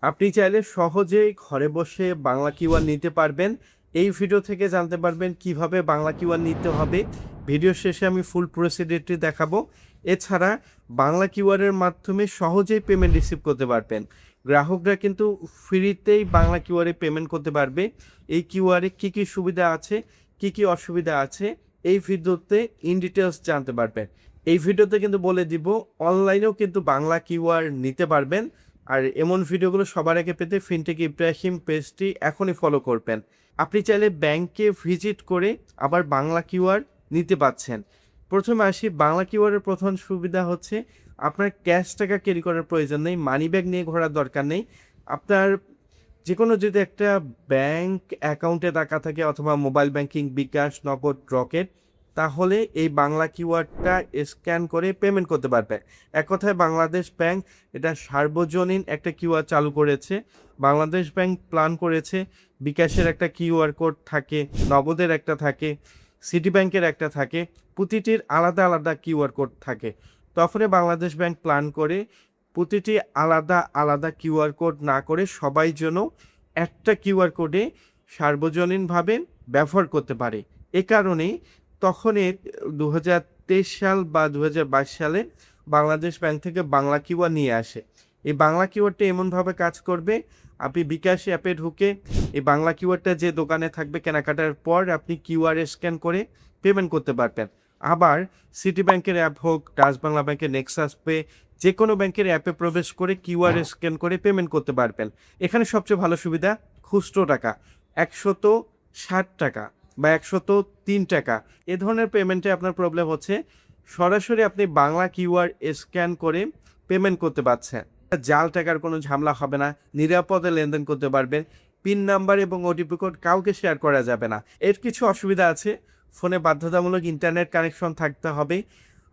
আপনি চাইলে সহজেই ঘরে বসে বাংলা কিওয়ার্ড নিতে পারবেন। এই ভিডিও থেকে জানতে পারবেন কিভাবে বাংলা কিওয়ার্ড নিতে হবে। ভিডিও শেষে আমি ফুল প্রসিডিউরটি দেখাবো। এছাড়া বাংলা কিওয়ার্ডের মাধ্যমে সহজেই পেমেন্ট রিসিভ করতে পারবেন। গ্রাহকরা কিন্তু ফ্রিতেই বাংলা কিওয়ার্ডে পেমেন্ট করতে পারবে। এই কিওয়ার্ডে কী কী সুবিধা আছে, কী কী অসুবিধা আছে, এই ভিডিওতে ইন ডিটেলস জানতে পারবেন। এই ভিডিওতে কিন্তু বলে দিব অনলাইনেও কিন্তু বাংলা কিওয়ার্ড নিতে পারবেন। আর এমন ভিডিওগুলো সবার আগে পেতে ফিনটেক ইব্রাহিম পেজটি এখনই ফলো করবেন। আপনি চাইলে ব্যাংকে ভিজিট করে আবার বাংলা কিওয়ার্ড নিতে পাচ্ছেন। প্রথমে আসি, বাংলা কিওয়ার্ডের প্রধান সুবিধা হচ্ছে আপনার ক্যাশ টাকা ক্যারি করার প্রয়োজন নেই, মানি ব্যাগ নিয়ে ঘোরার দরকার নেই। আপনার যে কোনো যদি একটা ব্যাংক অ্যাকাউন্টে টাকা থাকে অথবা মোবাইল ব্যাংকিং, বিকাশ, নগদ, রকেট, তাহলে এই বাংলা কিওয়ার্ডটা স্ক্যান করে পেমেন্ট করতে পারবে। এক কথায় বাংলাদেশ ব্যাংক এটা সার্বজনীন একটা কিউআর চালু করেছে। বাংলাদেশ ব্যাংক প্ল্যান করেছে বিকাশের একটা কিউআর কোড থাকে, নগদের একটা থাকে, সিটি ব্যাংকের একটা থাকে, প্রতিটির আলাদা আলাদা কিউআর কোড থাকে। তখন বাংলাদেশ ব্যাংক প্ল্যান করে প্রতিটি আলাদা আলাদা কিউআর কোড না করে সবাই যেন একটা কিউআর কোডে সার্বজনীনভাবে ব্যবহার করতে পারে। এ কারণেই তখন 2023 সাল বা 2022 সালে বাংলাদেশ ব্যাংক থেকে বাংলা কিওয়ার্ড নিয়ে আসে। এই বাংলা কিওয়ার্ডটা এমনভাবে কাজ করবে, আপনি বিকাশ অ্যাপে ঢুকে এই বাংলা কিওয়ার্ডটা যে দোকানে থাকবে কেনাকাটার পর আপনি কিউআর স্ক্যান করে পেমেন্ট করতে পারবেন। আবার সিটি ব্যাংকের অ্যাপ হোক, ডাচ বাংলা ব্যাংকের নেক্সাস পে, যে কোনো ব্যাংকের অ্যাপে প্রবেশ করে কিউআর স্ক্যান করে পেমেন্ট করতে পারবেন। এখানে সবচেয়ে ভালো সুবিধা খুচরো টাকা 160 টাকা বা 103 টাকা এ ধরনের পেমেন্টে আপনার প্রবলেম হচ্ছে, সরাসরি আপনি বাংলা কিউআর স্ক্যান করে পেমেন্ট করতে পারছেন। জাল টাকার কোনো ঝামেলা হবে না, নিরাপদে লেনদেন করতে পারবেন। পিন নাম্বার এবং ওটিপি কোড কাউকে শেয়ার করা যাবে না। এর কিছু অসুবিধা আছে, ফোনে বাধ্যতামূলক ইন্টারনেট কানেকশন থাকতে হবে,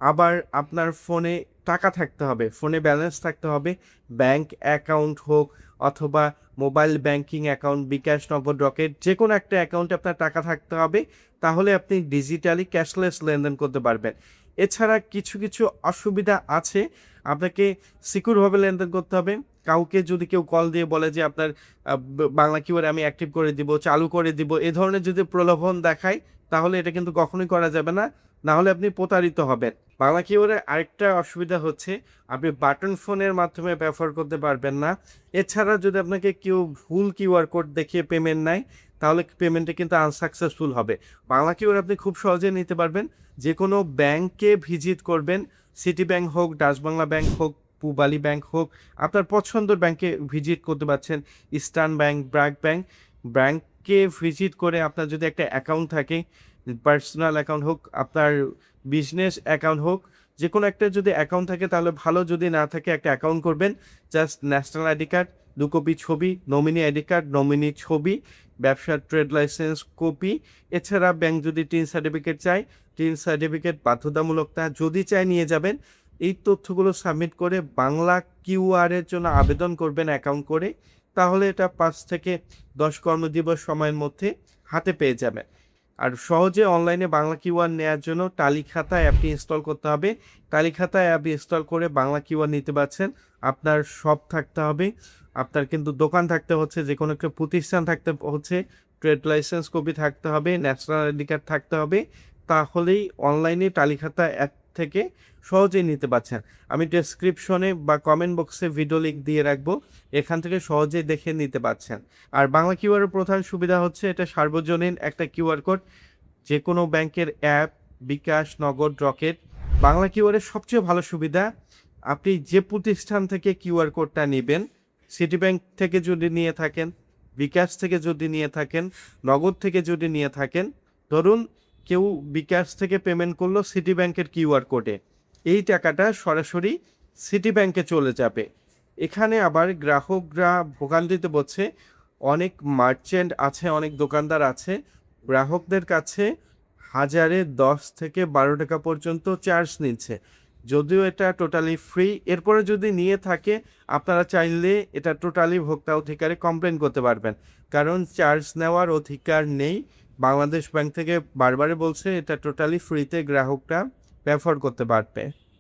আবার আপনার ফোনে টাকা থাকতে হবে, ফোনে ব্যালেন্স থাকতে হবে, ব্যাংক অ্যাকাউন্ট হোক অথবা মোবাইল ব্যাংকিং অ্যাকাউন্ট, বিকাশ, নগদ, রকেট, যে কোনো একটা অ্যাকাউন্টে আপনার টাকা থাকতে হবে, তাহলে আপনি ডিজিটালি ক্যাশলেস লেনদেন করতে পারবেন। এছাড়া কিছু কিছু অসুবিধা আছে, আপনাকে সিকিউরভাবে লেনদেন করতে হবে। কাউকে যদি কেউ কল দিয়ে বলে যে আপনার বাংলা কিওয়ার্ড আমি অ্যাক্টিভ করে দিব, চালু করে দিব, এ ধরনের যদি প্রলোভন দেখায় তাহলে এটা কিন্তু কখনোই করা যাবে না, না হলে আপনি প্রতারিত হবেন। বাংলা কিওয়ার্ডের আরেকটা অসুবিধা হচ্ছে আপনি বাটন ফোনের মাধ্যমে ব্যবহার করতে পারবেন না। এছাড়া যদি আপনাকে কেউ ভুল কিউআর কোড দেখিয়ে পেমেন্ট নেয় তাহলে পেমেন্টে কিন্তু আনসাকসেসফুল হবে। বাংলা কিওয়ার্ড আপনি খুব সহজে নিতে পারবেন। যে কোনো ব্যাংকে ভিজিট করবেন, সিটি ব্যাংক হোক, ডাচ বাংলা ব্যাংক হোক, পূবালী ব্যাংক হোক, আপনার পছন্দের ব্যাংকে ভিজিট করতে পারছেন। ইস্টার্ন ব্যাংক, ব্র্যাক ব্যাংক, ব্যাংকে ভিজিট করে আপনার যদি একটা অ্যাকাউন্ট থাকে, পার্সোনাল অ্যাকাউন্ট হোক, আপনার বিজনেস অ্যাকাউন্ট হোক, যে কোনো একটা যদি অ্যাকাউন্ট থাকে তাহলে ভালো, যদি না থাকে একটা অ্যাকাউন্ট করবেন। Just national ID card 2 copy ছবি, নমিনি আইডি কার্ড, নমিনি ছবি, ব্যবসার ট্রেড লাইসেন্স কপি, এছাড়া ব্যাংক যদি টিন সার্টিফিকেট চায়, টিন সার্টিফিকেট বাধ্যতামূলক না, যদি চায় নিয়ে যাবেন। এই তথ্যগুলো সাবমিট করে বাংলা কিউআরের জন্য আবেদন করবেন অ্যাকাউন্ট করে, তাহলে এটা 5 থেকে 10 কর্মদিবস সময়ের মধ্যে হাতে পেয়ে যাবেন। আর সহজে অনলাইনে বাংলা কিওয়ার্ড নেওয়ার জন্য টালিখাতা অ্যাপটি ইনস্টল করতে হবে। টালিখাতা অ্যাপ ইনস্টল করে বাংলা কিওয়ার্ড নিতে পারছেন। আপনার শপ থাকতে হবে, আপনার কিন্তু দোকান থাকতে হচ্ছে, যে কোনো একটা প্রতিষ্ঠান থাকতে হচ্ছে, ট্রেড লাইসেন্স কপি থাকতে হবে, ন্যাশনাল আইডি কার্ড থাকতে হবে, তাহলেই অনলাইনে টালিখাতা অ্যাপ থেকে সহজেই নিতে পারছেন। আমি ডেসক্রিপশনে বা কমেন্ট বক্সে ভিডিও লিঙ্ক দিয়ে রাখবো, এখান থেকে সহজেই দেখে নিতে পারছেন। আর বাংলা কিউআরের প্রধান সুবিধা হচ্ছে এটা সার্বজনীন একটা কিউআর কোড, যে কোনো ব্যাংকের অ্যাপ, বিকাশ, নগদ, রকেট। বাংলা কিউআরের সবচেয়ে ভালো সুবিধা, আপনি যে প্রতিষ্ঠান থেকে কিউআর কোডটা নেবেন, সিটি ব্যাংক থেকে যদি নিয়ে থাকেন, বিকাশ থেকে যদি নিয়ে থাকেন, নগদ থেকে যদি নিয়ে থাকেন, ধরুন কেউ বিকাশ থেকে পেমেন্ট করলো সিটি ব্যাংকের কিউআর কোডে, এই টাকাটা সরাসরি সিটি ব্যাংকে চলে যাবে। এখানে আবার গ্রাহকরা ভোগান্তিতে পড়ছে, অনেক মার্চেন্ট আছে, অনেক দোকানদার আছে, গ্রাহকদের কাছে 1010 থেকে 12 টাকা পর্যন্ত চার্জ নিচ্ছে। যদিও এটা টোটালি ফ্রি, এরপরে যদি নিয়ে থাকে আপনারা চাইলে এটা টোটালি ভোক্তা অধিকারে কমপ্লেন করতে পারবেন, কারণ চার্জ নেওয়ার অধিকার নেই। বাংলাদেশ ব্যাংক থেকে বারবারই বলছে এটা টোটালি ফ্রিতে গ্রাহকরা ব্যবহার করতে পারবে।